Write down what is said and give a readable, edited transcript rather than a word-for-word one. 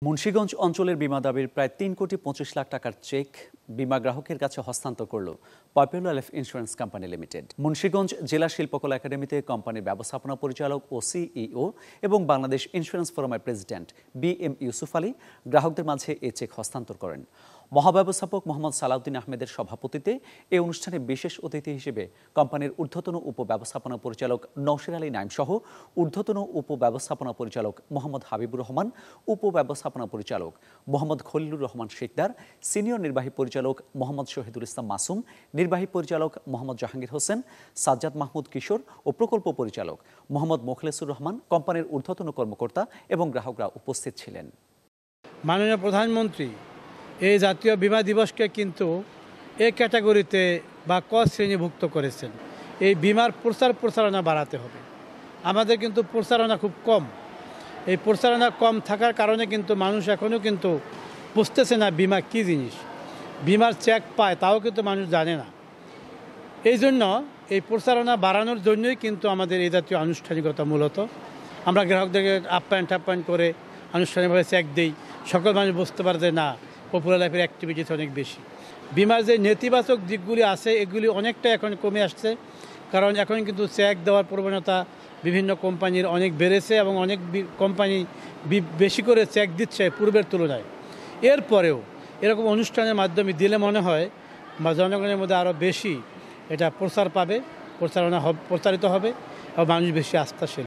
মুন্সিগঞ্জ অঞ্চলের বীমা দাবির প্রায় ৩,২৫,০০,০০০ টাকার চেক বীমা গ্রাহকের কাছে হস্তান্তর করল popular life insurance company limited. Munshiganj জেলা শিল্পকলা একাডেমিতে কোম্পানির ব্যবস্থাপনা পরিচালক ও সিইও এবং বাংলাদেশ ইন্স্যুরেন্স ফোরামের প্রেসিডেন্ট BM ইউসুফ আলী গ্রাহকদের মাঝে এ চেক হস্তান্তর করেন। মহাব্যবস্থাপক মোহাম্মদ সালাউদ্দিন আহমেদের সভাপতিত্বে এই অনুষ্ঠানে বিশেষ অতিথি হিসেবে কোম্পানির ঊর্ধ্বতন উপব্যবস্থাপনা পরিচালক নওশির আলী নাইম সহ ঊর্ধ্বতন উপব্যবস্থাপনা পরিচালক মোহাম্মদ হাবিবুর রহমান, উপব্যবস্থাপনা পরিচালক মোহাম্মদ খলিলুর রহমান শেখদার, সিনিয়র নির্বাহী পরিচালক মোহাম্মদ শহীদুল ইসলাম মাসুম, নির্বাহী পরিচালক মোহাম্মদ জাহাঙ্গীর হোসেন, সাজ্জাদ মাহমুদ কিশোর ও প্রকল্প পরিচালক মোহাম্মদ মোখলেসুর রহমান, কোম্পানির ঊর্ধ্বতন কর্মকর্তা এবং গ্রাহকরা উপস্থিত ছিলেন। মাননীয় প্রধানমন্ত্রী এই জাতীয় বীমা দিবসকে কিন্তু এ ক্যাটাগরিতে বা ক শ্রেণীভুক্ত করেছেন। এই বীমার প্রচারণা বাড়াতে হবে। আমাদের কিন্তু প্রচারণা খুব কম। এই প্রচারণা কম থাকার কারণে কিন্তু মানুষ এখনও কিন্তু বুঝতেছে না বীমা কী জিনিস। বীমার চেক পায় তাও কিন্তু মানুষ জানে না। এই জন্য এই প্রচারণা বাড়ানোর জন্যই কিন্তু আমাদের এই জাতীয় আনুষ্ঠানিকতা। মূলত আমরা গ্রাহকদেরকে আপ্যায়ন করে আনুষ্ঠানিকভাবে চেক দিই। সকল মানুষ বুঝতে পারে যে না, পপুলার লাইফের অ্যাক্টিভিটিস অনেক বেশি। বীমার যে নেতিবাচক দিকগুলি আছে এগুলি অনেকটা এখন কমে আসছে, কারণ এখন কিন্তু চেক দেওয়ার প্রবণতা বিভিন্ন কোম্পানির অনেক বেড়েছে এবং অনেক কোম্পানি বেশি করে চেক দিচ্ছে পূর্বের তুলনায়। এরপরেও এরকম অনুষ্ঠানের মাধ্যমে দিলে মনে হয় বা জনগণের মধ্যে আরও বেশি এটা প্রচারিত হবে এবং মানুষ বেশি আস্থাশীল।